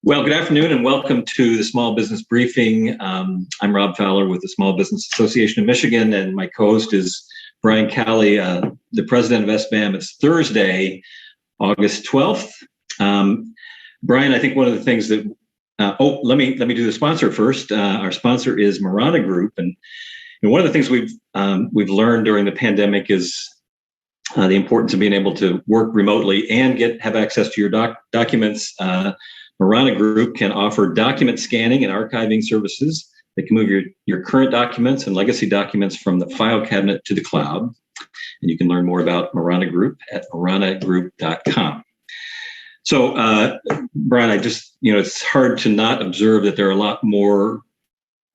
Well, good afternoon and welcome to the Small Business Briefing. I'm Rob Fowler with the Small Business Association of Michigan, and my co-host is Brian Calley, the president of SBAM. It's Thursday, August 12th. Brian, I think one of the things that, let me do the sponsor first. Our sponsor is Marana Group, and one of the things we've learned during the pandemic is the importance of being able to work remotely and have access to your documents. Marana Group can offer document scanning and archiving services that can move your current documents and legacy documents from the file cabinet to the cloud. And you can learn more about Marana Group at maranagroup.com. So, Brian, it's hard to not observe that there are a lot more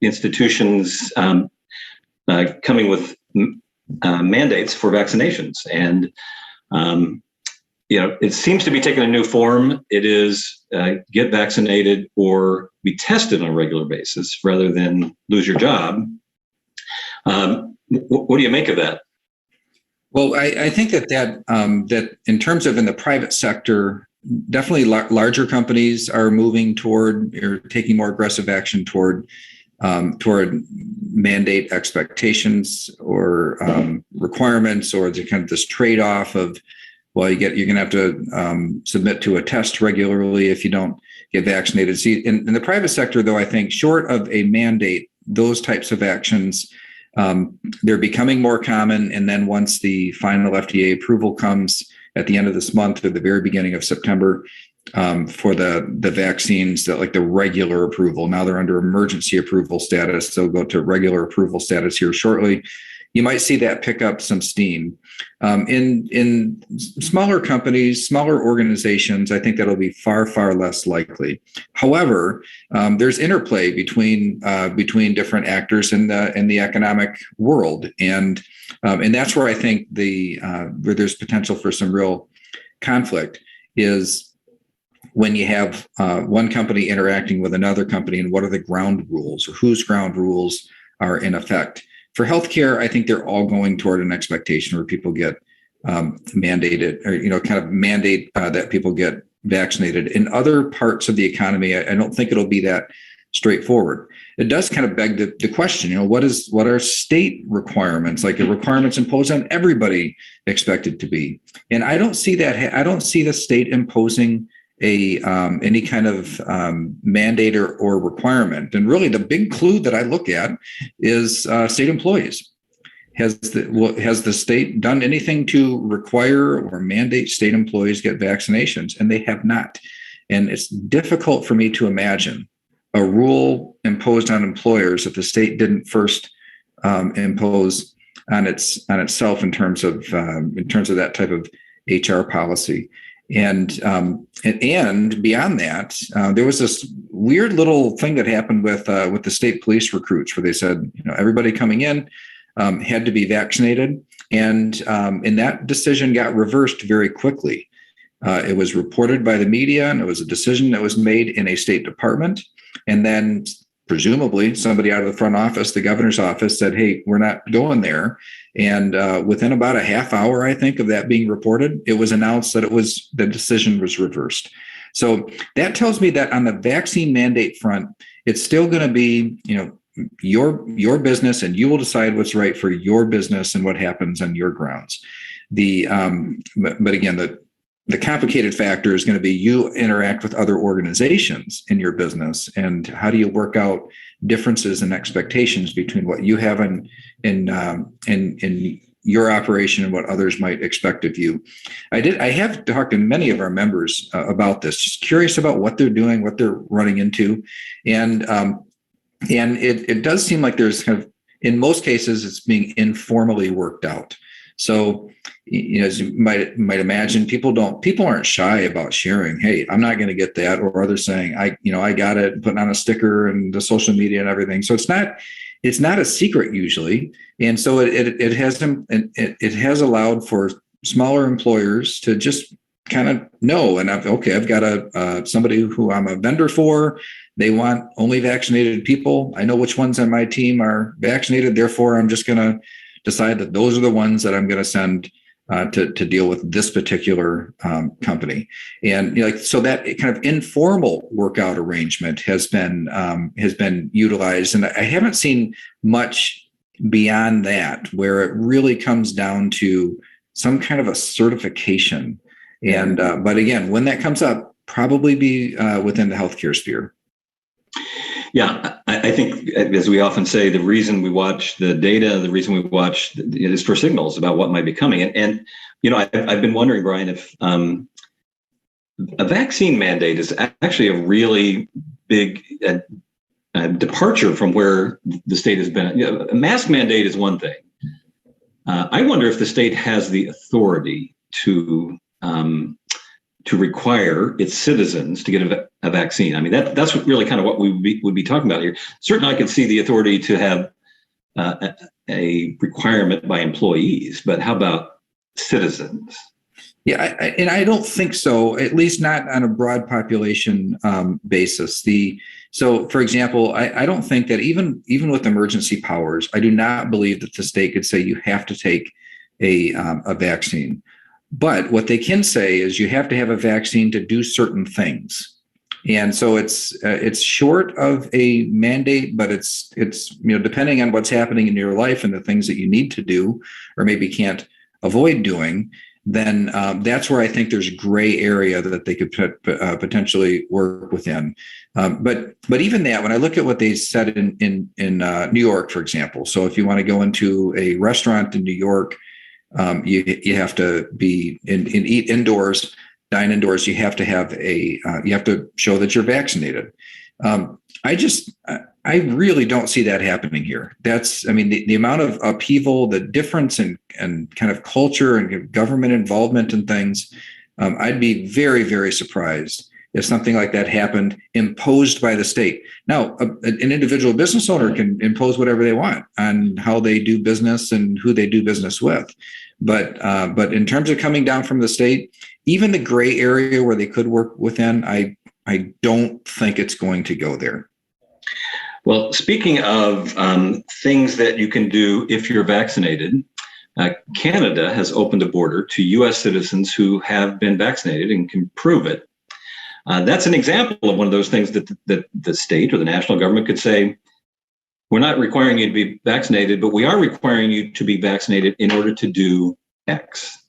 institutions coming with mandates for vaccinations. And it seems to be taking a new form. It is get vaccinated or be tested on a regular basis rather than lose your job. What do you make of that? Well, I think that in terms of in the private sector, definitely larger companies are moving toward or taking more aggressive action toward mandate expectations or requirements, or the kind of this trade-off of, well, you're going to have to submit to a test regularly if you don't get vaccinated. See, in the private sector, though, I think short of a mandate, those types of actions, they're becoming more common. And then once the final FDA approval comes at the end of this month or the very beginning of September for the vaccines, that like the regular approval, now they're under emergency approval status. They'll go to regular approval status here shortly. You might see that pick up some steam. In smaller companies, smaller organizations, I think that'll be far, far less likely. However, there's interplay between different actors in the economic world, and that's where I think where there's potential for some real conflict is when you have one company interacting with another company, and what are the ground rules or whose ground rules are in effect. For healthcare, I think they're all going toward an expectation where people get mandated, or kind of mandate that people get vaccinated. In other parts of the economy, I don't think it'll be that straightforward. It does kind of beg the question, what are state requirements, like the requirements imposed on everybody, expected to be? And I don't see that. I don't see the state imposing any kind of mandate or requirement. And really the big clue that I look at is state employees. Has the state done anything to require or mandate state employees get vaccinations? And they have not. And it's difficult for me to imagine a rule imposed on employers that the state didn't first impose on itself in terms of that type of HR policy. And beyond that, there was this weird little thing that happened with the state police recruits, where they said, everybody coming in had to be vaccinated, and that decision got reversed very quickly. It was reported by the media, and it was a decision that was made in a state department, and then presumably somebody out of the front office, the governor's office, said, "Hey, we're not going there." And within about a half hour, I think, of that being reported, it was announced that the decision was reversed. So that tells me that on the vaccine mandate front, it's still going to be, your business, and you will decide what's right for your business and what happens on your grounds. But again, the complicated factor is going to be you interact with other organizations in your business, and how do you work out differences and expectations between what you have in your operation and what others might expect of you. I have talked to many of our members about this, just curious about what they're doing, what they're running into, and it does seem like there's kind of, in most cases, it's being informally worked out. So, as you might imagine, people aren't shy about sharing, "Hey, I'm not going to get that," or others saying, I got it, putting on a sticker and the social media and everything. So it's not a secret usually. And so it has allowed for smaller employers to just kind of know, and I've got somebody who I'm a vendor for. They want only vaccinated people. I know which ones on my team are vaccinated. Therefore, I'm just going to decide that those are the ones that I'm going to send to deal with this particular company. And so that kind of informal workout arrangement has been utilized, and I haven't seen much beyond that, where it really comes down to some kind of a certification. And but again, when that comes up, probably be within the healthcare sphere. Yeah, I think, as we often say, the reason we watch the data, the reason we watch is for signals about what might be coming. And I've been wondering, Brian, if a vaccine mandate is actually a really big departure from where the state has been. A mask mandate is one thing. I wonder if the state has the authority to require its citizens to get a vaccine. I mean, that's really kind of what we would be talking about here. Certainly, I could see the authority to have a requirement by employees, but how about citizens? Yeah, and I don't think so, at least not on a broad population basis. So, for example, I don't think that even with emergency powers, I do not believe that the state could say you have to take a vaccine. But what they can say is you have to have a vaccine to do certain things. And so it's short of a mandate, but it's depending on what's happening in your life and the things that you need to do or maybe can't avoid doing, then that's where I think there's gray area that they could potentially work within. But even that, when I look at what they said in New York, for example, so if you want to go into a restaurant in New York, you have to be eat indoors, dine indoors. You have to have you have to show that you're vaccinated. I really don't see that happening here. The amount of upheaval, the difference in kind of culture and government involvement in things. I'd be very, very surprised if something like that happened imposed by the state. Now, an individual business owner can impose whatever they want on how they do business and who they do business with. But in terms of coming down from the state, even the gray area where they could work within, I don't think it's going to go there. Well, speaking of things that you can do if you're vaccinated, Canada has opened a border to U.S. citizens who have been vaccinated and can prove it. That's an example of one of those things that the state or the national government could say, we're not requiring you to be vaccinated, but we are requiring you to be vaccinated in order to do X.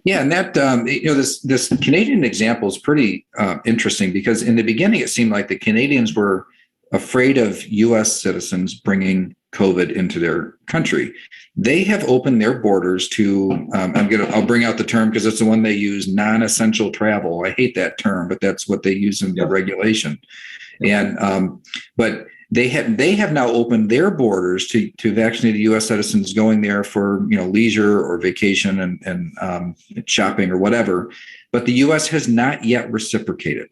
Yeah, and that this Canadian example is pretty interesting because in the beginning it seemed like the Canadians were afraid of U.S. citizens bringing COVID into their country. They have opened their borders to, I'll bring out the term because it's the one they use, non-essential travel. I hate that term, but that's what they use in the regulation. And but they have now opened their borders to vaccinated U.S. citizens going there for leisure or vacation and shopping or whatever. But the U.S. has not yet reciprocated.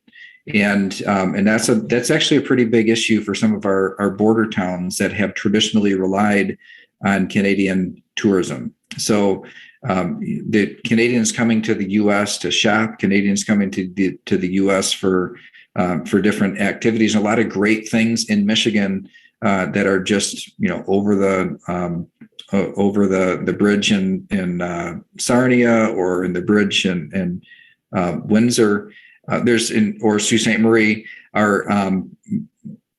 And that's actually a pretty big issue for some of our border towns that have traditionally relied on Canadian tourism. So the Canadians coming to the U.S. to shop, Canadians coming to the U.S. for different activities, a lot of great things in Michigan that are just over the bridge in Sarnia or in the bridge in Windsor. Or Sault Ste. Marie are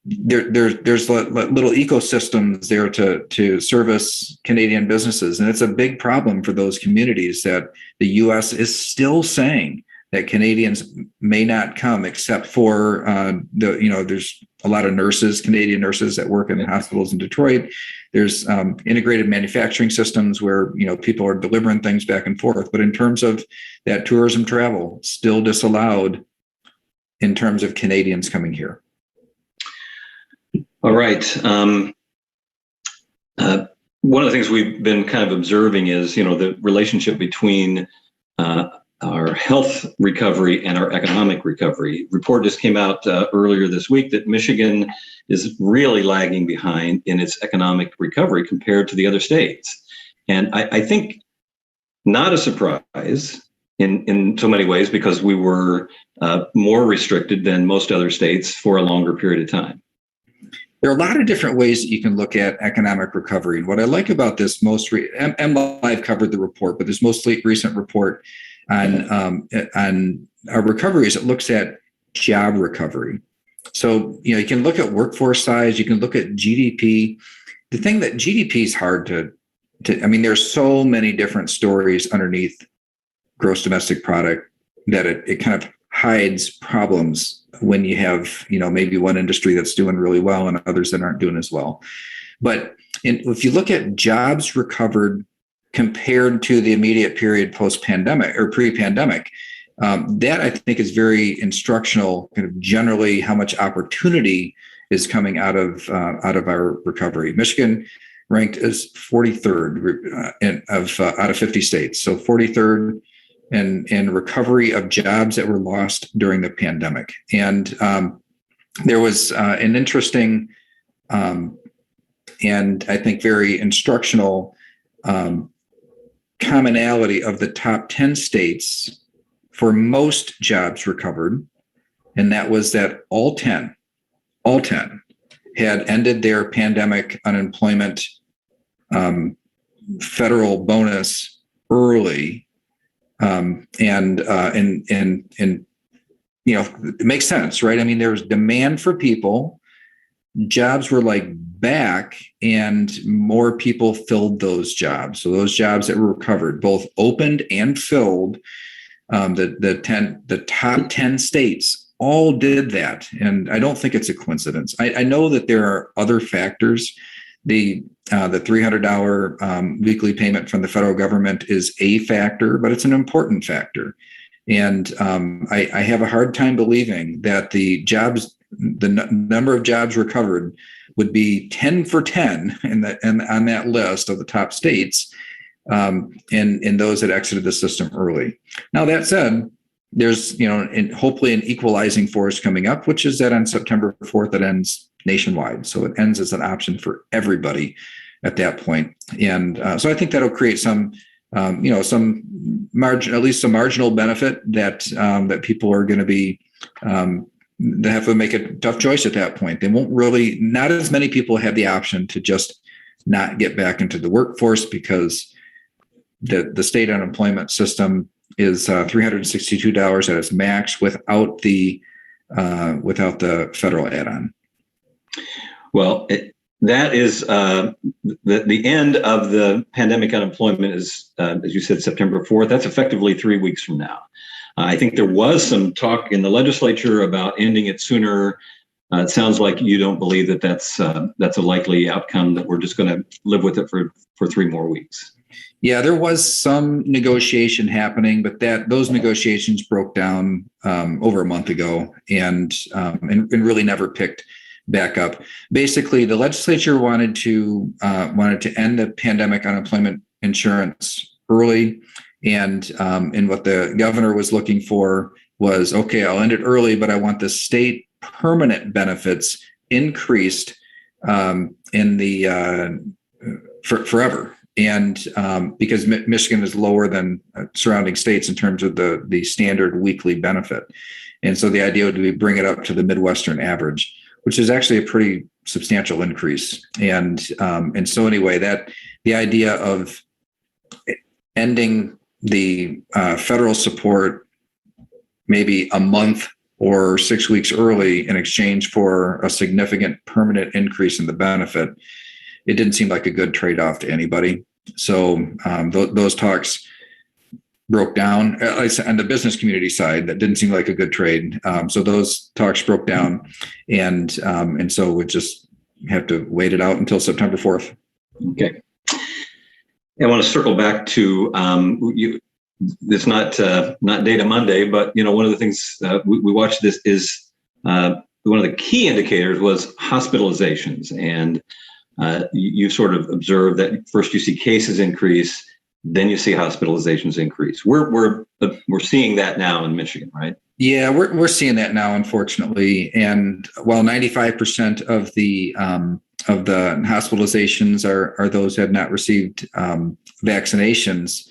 there's little ecosystems there to service Canadian businesses, and it's a big problem for those communities that the U.S. is still saying that Canadians may not come except for there's a lot of Canadian nurses that work in the hospitals in Detroit. There's integrated manufacturing systems where people are delivering things back and forth. But in terms of that tourism travel, still disallowed in terms of Canadians coming here. All right. One of the things we've been kind of observing is the relationship between our health recovery and our economic recovery. Report just came out earlier this week that Michigan is really lagging behind in its economic recovery compared to the other states. And I think not a surprise in so many ways because we were more restricted than most other states for a longer period of time. there are a lot of different ways that you can look at economic recovery. And what I like about this MLive covered the report, but this most recent report on our recovery is it looks at job recovery. So, you can look at workforce size, you can look at GDP. The thing that GDP is hard to there's so many different stories underneath gross domestic product that it kind of hides problems when you have, maybe one industry that's doing really well and others that aren't doing as well. But if you look at jobs recovered compared to the immediate period post-pandemic or pre-pandemic, that I think is very instructional, kind of generally how much opportunity is coming out of our recovery. Michigan ranked as 43rd out of 50 states, so 43rd in recovery of jobs that were lost during the pandemic. And there was an interesting and I think very instructional commonality of the top 10 states for most jobs recovered, and that was that all 10 had ended their pandemic unemployment federal bonus early, and it makes sense, right? I mean, there was demand for people, jobs were back, and more people filled those jobs. So those jobs that were recovered, both opened and filled, the top 10 states all did that. And I don't think it's a coincidence. I know that there are other factors. The $300 weekly payment from the federal government is a factor, but it's an important factor. And I have a hard time believing that the number of jobs recovered would be 10 for 10 on that list of the top states, and those that exited the system early. Now, that said, there's hopefully an equalizing force coming up, which is that on September 4th it ends nationwide, so it ends as an option for everybody at that point. And so I think that'll create some margin, at least some marginal benefit that people are going to be they have to make a tough choice at that point. They won't really, not as many people have the option to just not get back into the workforce because the state unemployment system is $362 at its max without the federal add-on. Well, that is the end of the pandemic unemployment is, as you said, September 4th. That's effectively 3 weeks from now. I think there was some talk in the legislature about ending it sooner. It sounds like you don't believe that that's a likely outcome, that we're just going to live with it for 3 more weeks. Yeah, there was some negotiation happening, but those negotiations broke down over a month ago and really never picked back up. Basically, the legislature wanted to end the pandemic unemployment insurance early, and what the governor was looking for was, okay, I'll end it early, but I want the state permanent benefits increased forever. And because Michigan is lower than surrounding states in terms of the standard weekly benefit. And so the idea would be bring it up to the Midwestern average, which is actually a pretty substantial increase. And so anyway, that the idea of ending the federal support maybe a month or 6 weeks early in exchange for a significant permanent increase in the benefit, it didn't seem like a good trade-off to anybody. So those talks broke down. On the business community side, that didn't seem like a good trade. So those talks broke down, and so we just have to wait it out until September 4th. Okay. I want to circle back to it's not Data Monday, but one of the things we watched this is one of the key indicators was hospitalizations, and you sort of observe that first you see cases increase, then you see hospitalizations increase. We're seeing that now in Michigan, right? Yeah, we're seeing that now, unfortunately. And while 95% of the hospitalizations are those who have not received vaccinations,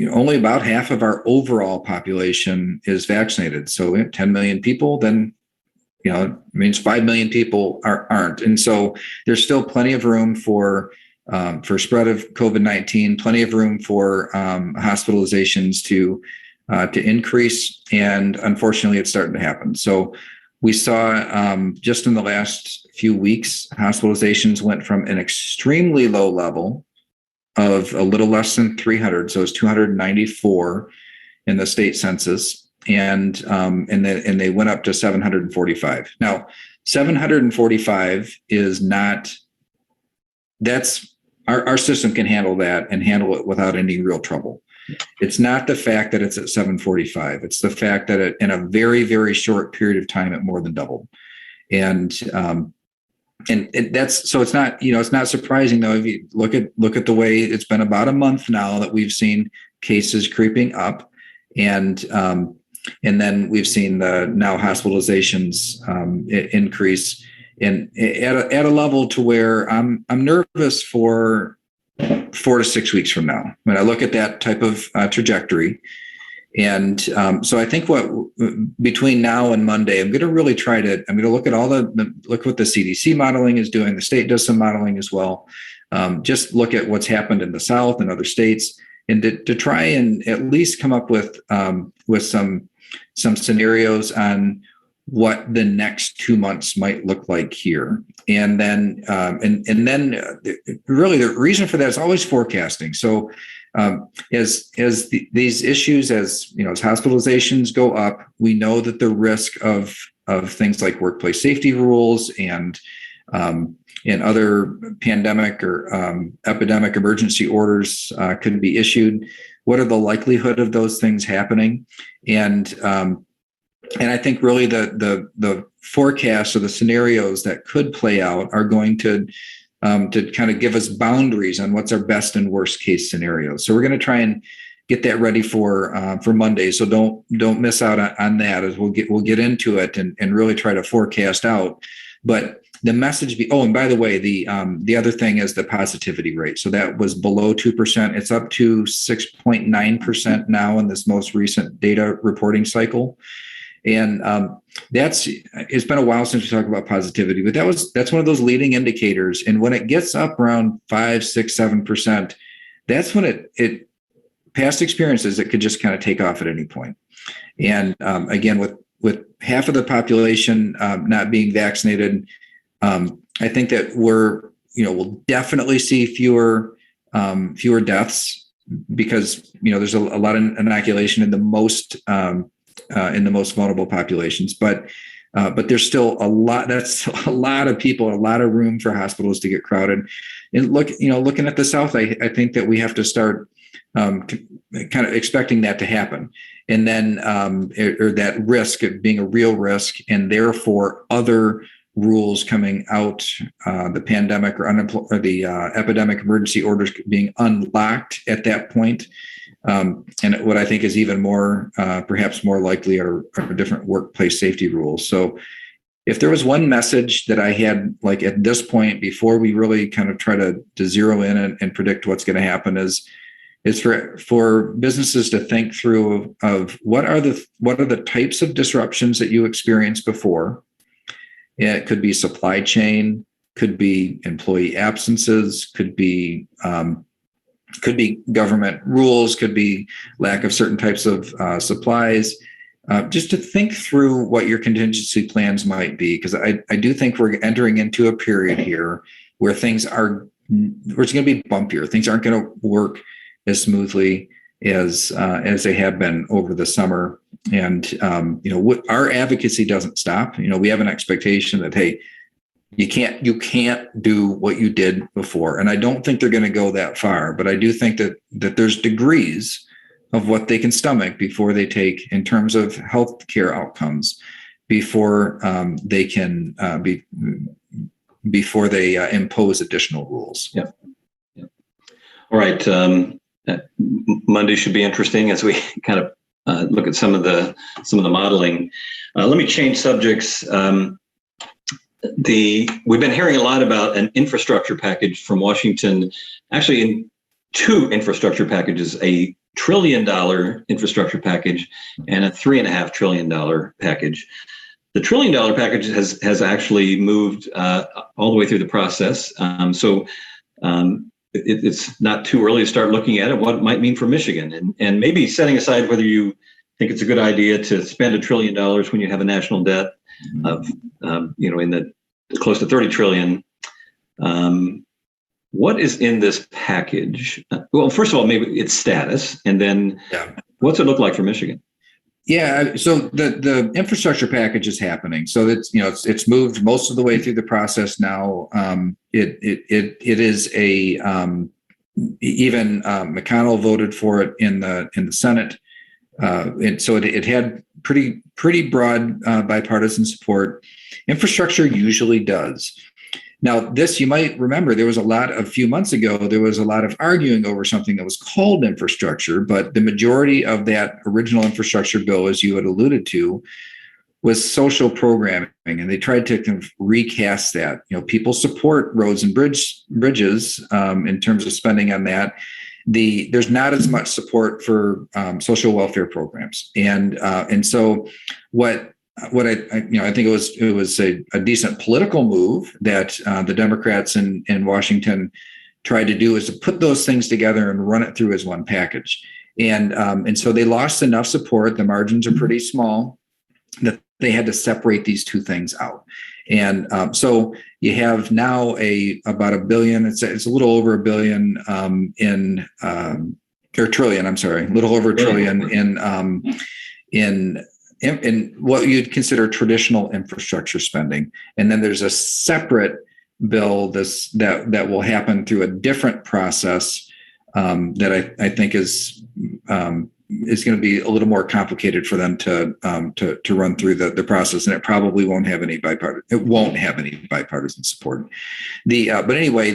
only about half of our overall population is vaccinated. So we have 10 million people, then it means 5 million people aren't. And so there's still plenty of room for spread of COVID-19, plenty of room for hospitalizations to increase. And unfortunately, it's starting to happen. So we saw just in the last few weeks, hospitalizations went from an extremely low level of a little less than 300. So it's 294 in the state census. And they went up to 745. Now, 745 is not, that's our system can handle that and handle it without any real trouble. It's not the fact that it's at 745. It's the fact that in a very, very short period of time, it more than doubled. And that's, so it's not, it's not surprising though, if you look at the way it's been about a month now that we've seen cases creeping up, and then we've seen the now hospitalizations increase at a level to where I'm nervous for 4 to 6 weeks from now when I look at that type of trajectory. And so I think between now and Monday, I'm going to really I'm going to look at look what the CDC modeling is doing. The state does some modeling as well. Just look at what's happened in the South and other states, and to try and at least come up with some scenarios on what the next 2 months might look like here. And then really the reason for that is always forecasting. So as these issues, as hospitalizations go up, we know that the risk of things like workplace safety rules and other pandemic or epidemic emergency orders could be issued. What are the likelihood of those things happening? And I think really the forecasts or the scenarios that could play out are going to kind of give us boundaries on what's our best and worst case scenarios. So we're going to try and get that ready for Monday. So don't miss out on that, as we'll get into it and really try to forecast out. But the message and by the way, the other thing is the positivity rate. So that was below 2%. It's up to 6.9% now in this most recent data reporting cycle. And it's been a while since we talked about positivity, but that's one of those leading indicators. And when it gets up around 5, 6, 7%, that's when it past experiences, it could just kind of take off at any point. And again, with half of the population not being vaccinated, I think that we'll definitely see fewer deaths because there's a lot of inoculation in the most vulnerable populations, but there's still a lot. That's a lot of people, a lot of room for hospitals to get crowded. And looking at the South, I think that we have to start kind of expecting that to happen, and then or that risk of being a real risk, and therefore other rules coming out, the pandemic or the epidemic emergency orders being unlocked at that point. And what I think is even more, perhaps more likely, are different workplace safety rules. So if there was one message that I had, like at this point, before we really kind of try to zero in and predict what's going to happen, is for businesses to think through of what are the types of disruptions that you experienced before. It could be supply chain, could be employee absences, could be government rules, could be lack of certain types of supplies. Just to think through what your contingency plans might be, because I do think we're entering into a period here where it's going to be bumpier. Things aren't going to work as smoothly as they have been over the summer. And our advocacy doesn't stop. We have an expectation that, hey, you can't do what you did before. And I don't think they're going to go that far, but I do think that there's degrees of what they can stomach before they take in terms of healthcare outcomes, before they can before they impose additional rules. Yeah. All right. Monday should be interesting as we kind of look at some of the modeling. Let me change subjects. We've been hearing a lot about an infrastructure package from Washington, actually in two infrastructure packages, a $1 trillion infrastructure package and a $3.5 trillion package. The $1 trillion package has actually moved all the way through the process. It's not too early to start looking at it, what it might mean for Michigan, and maybe setting aside whether you think it's a good idea to spend $1 trillion when you have a national debt of, in the close to 30 trillion. What is in this package? Well, first of all, maybe its status, and then what's it look like for Michigan? Yeah, so the infrastructure package is happening. So that's it's moved most of the way through the process now. It is even McConnell voted for it in the Senate, and so it had pretty broad bipartisan support. Infrastructure usually does. Now, this, you might remember, a few months ago, there was a lot of arguing over something that was called infrastructure, but the majority of that original infrastructure bill, as you had alluded to, was social programming, and they tried to kind of recast that. People support roads and bridges in terms of spending on that. There's not as much support for social welfare programs, and so what I think it was a decent political move that the Democrats in Washington tried to do, is to put those things together and run it through as one package. And so they lost enough support. The margins are pretty small that they had to separate these two things out. And so you have now about $1 billion. It's a little over $1 billion or trillion. I'm sorry, a little over $1 trillion in what you'd consider traditional infrastructure spending. And then there's a separate bill that will happen through a different process that I think is going to be a little more complicated for them to run through the process, and it probably won't have any bipartisan support. But anyway,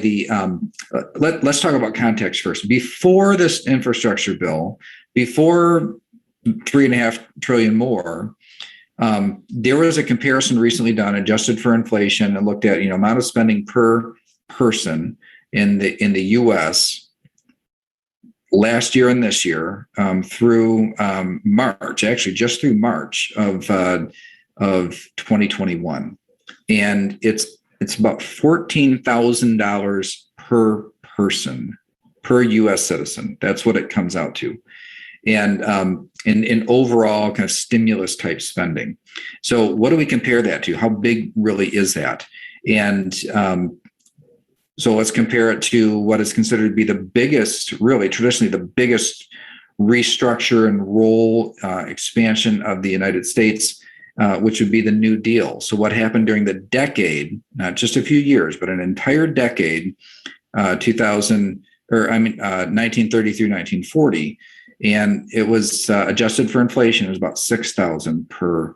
let's talk about context first. Before this infrastructure bill, before $3.5 trillion more, there was a comparison recently done, adjusted for inflation, and looked at amount of spending per person in the U.S. last year and this year through March, actually just through March of 2021, and it's about $14,000 per person per U.S. citizen. That's what it comes out to. And in overall kind of stimulus type spending. So what do we compare that to? How big really is that? And so let's compare it to what is considered to be the biggest, really traditionally the biggest restructure and role expansion of the United States, which would be the New Deal. So what happened during the decade, not just a few years, but an entire decade, 1930 through 1940. And it was adjusted for inflation. It was about $6,000 per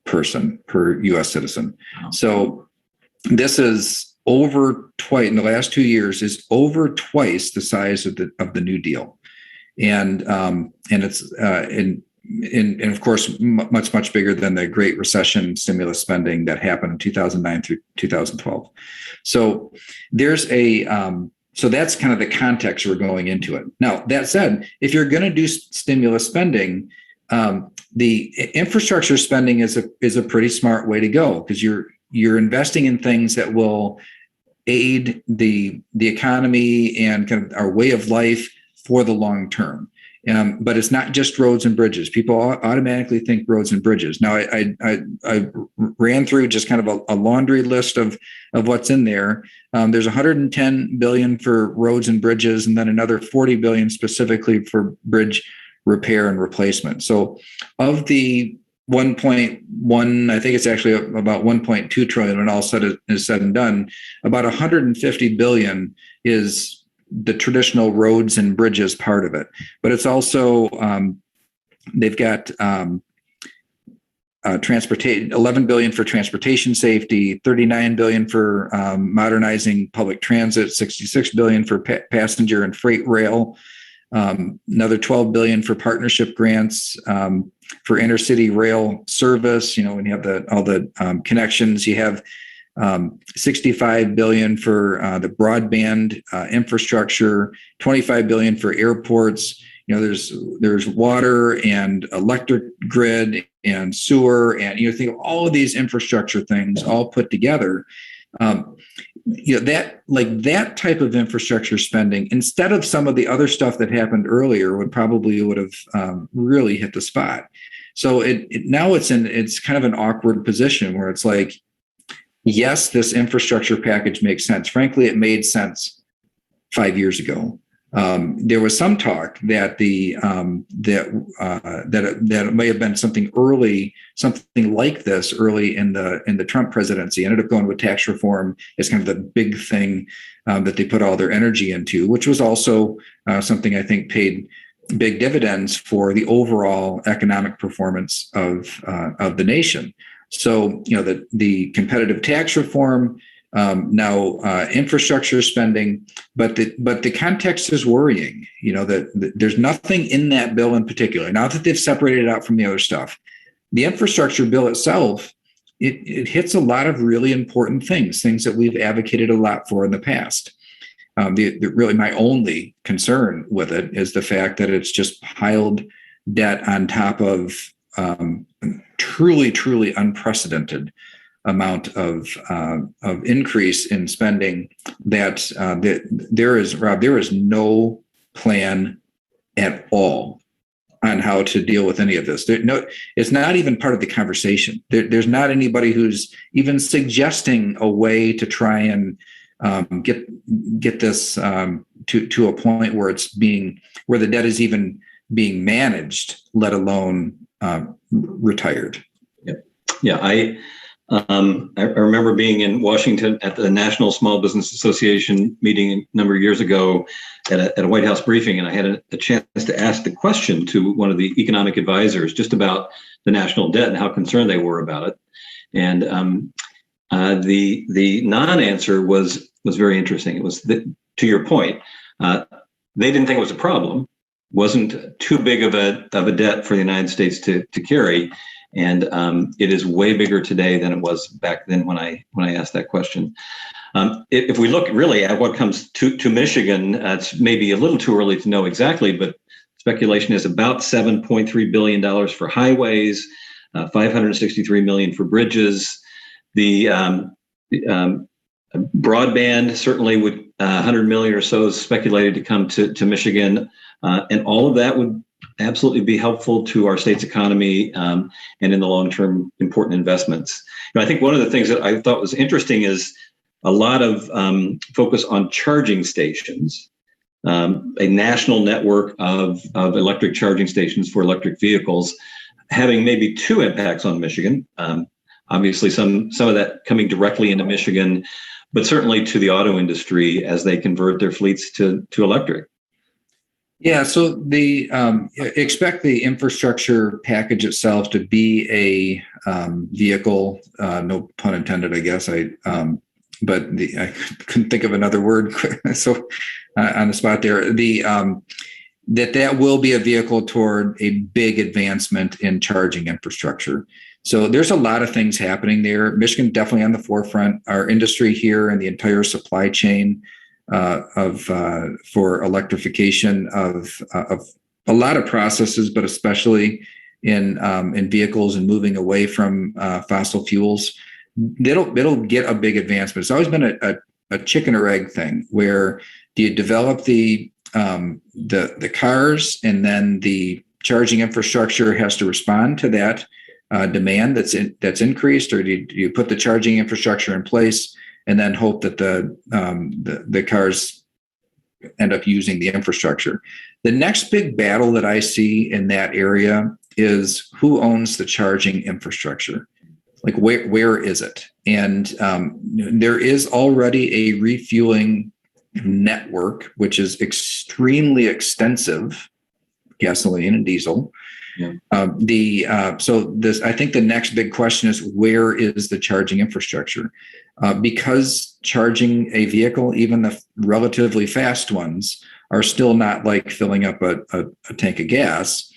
person, per U.S. citizen. Wow. So this is over twice in the last 2 years, is over twice the size of the New Deal, and it's and of course much bigger than the Great Recession stimulus spending that happened in 2009 through 2012. So there's so that's kind of the context we're going into it. Now, that said, if you're going to do stimulus spending, the infrastructure spending is a pretty smart way to go, because you're investing in things that will aid the economy and kind of our way of life for the long term. But it's not just roads and bridges. People automatically think roads and bridges. Now, I ran through just kind of a laundry list of what's in there. There's $110 billion for roads and bridges, and then another $40 billion specifically for bridge repair and replacement. So of the 1.1, I think it's actually about 1.2 trillion when all is said and done, about 150 billion is the traditional roads and bridges part of it. But it's also, they've got transportation, 11 billion for transportation safety, 39 billion for modernizing public transit, 66 billion for passenger and freight rail, another 12 billion for partnership grants for intercity rail service. When you have all the connections, you have 65 billion for the broadband infrastructure, 25 billion for airports. there's water and electric grid and sewer, and think of all of these infrastructure things all put together. That type of infrastructure spending, instead of some of the other stuff that happened earlier, would have really hit the spot. So now it's kind of an awkward position where it's like, yes, this infrastructure package makes sense. Frankly, it made sense 5 years ago. There was some talk that that it may have been something like this early in the Trump presidency. Ended up going with tax reform as kind of the big thing that they put all their energy into, which was also something I think paid big dividends for the overall economic performance of the nation. So the competitive tax reform. Now, infrastructure spending, but the context is worrying. That there's nothing in that bill in particular. Now that they've separated it out from the other stuff, the infrastructure bill itself, it hits a lot of really important things that we've advocated a lot for in the past. Really, my only concern with it is the fact that it's just piled debt on top of truly, truly unprecedented amount of increase in spending that there is no plan at all on how to deal with any of this. It's not even part of the conversation. There's not anybody who's even suggesting a way to try and get this to a point where where the debt is even being managed, let alone retired. Yeah. I remember being in Washington at the National Small Business Association meeting a number of years ago at a White House briefing, and I had a chance to ask the question to one of the economic advisors just about the national debt and how concerned they were about it. And the non-answer was very interesting. It was that, to your point, they didn't think it was a problem, wasn't too big of a debt for the United States to carry. And it is way bigger today than it was back then when I asked that question. If we look really at what comes to Michigan, it's maybe a little too early to know exactly, but speculation is about $7.3 billion for highways, $563 million for bridges. The broadband certainly would 100 million or so is speculated to come to Michigan, and all of that would absolutely be helpful to our state's economy and in the long term important investments. I think one of the things that I thought was interesting is a lot of focus on charging stations, a national network of electric charging stations for electric vehicles, having maybe two impacts on Michigan. Obviously, some of that coming directly into Michigan, but certainly to the auto industry as they convert their fleets to electric. Yeah, so expect the infrastructure package itself to be a vehicle, no pun intended, I guess. But I couldn't think of another word, so on the spot there. That will be a vehicle toward a big advancement in charging infrastructure. So there's a lot of things happening there. Michigan definitely on the forefront. Our industry here and the entire supply chain for electrification of a lot of processes, but especially in vehicles and moving away from fossil fuels, it'll get a big advancement. It's always been a chicken or egg thing. Where do you develop the cars, and then the charging infrastructure has to respond to that demand that's increased, or do you put the charging infrastructure in place and then hope that the cars end up using the infrastructure? The next big battle that I see in that area is who owns the charging infrastructure. Like where is it? And there is already a refueling network, which is extremely extensive, gasoline and diesel. Yeah. I think the next big question is, where is the charging infrastructure? Because charging a vehicle, even the relatively fast ones, are still not like filling up a tank of gas.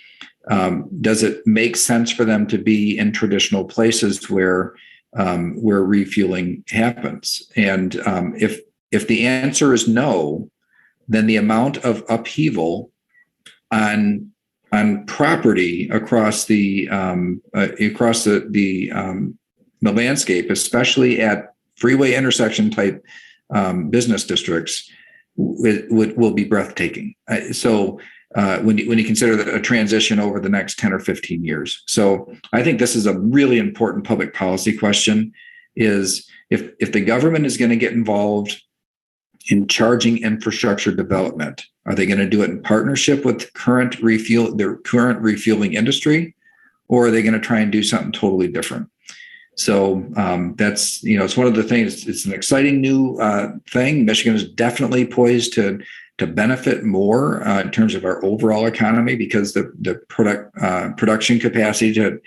Does it make sense for them to be in traditional places where refueling happens? And if the answer is no, then the amount of upheaval on property across the landscape, especially at freeway intersection type business districts, will be breathtaking. When you consider a transition over the next 10 or 15 years. So I think this is a really important public policy question, is if the government is going to get involved in charging infrastructure development, are they going to do it in partnership with their current refueling industry, or are they going to try and do something totally different? So that's, it's one of the things. It's an exciting new thing. Michigan is definitely poised to benefit more in terms of our overall economy, because the production capacity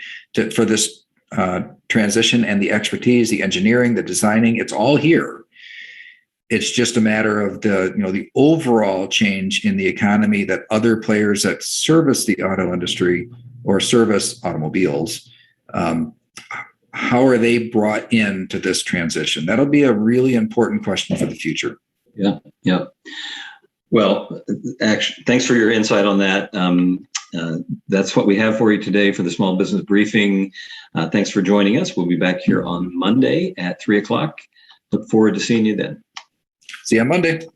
for this transition, and the expertise, the engineering, the designing, it's all here. It's just a matter of the overall change in the economy that other players that service the auto industry or service automobiles, how are they brought into this transition? That'll be a really important question for the future. Yeah. Well, actually, thanks for your insight on that. That's what we have for you today for the Small Business Briefing. Thanks for joining us. We'll be back here on Monday at 3:00. Look forward to seeing you then. See you on Monday.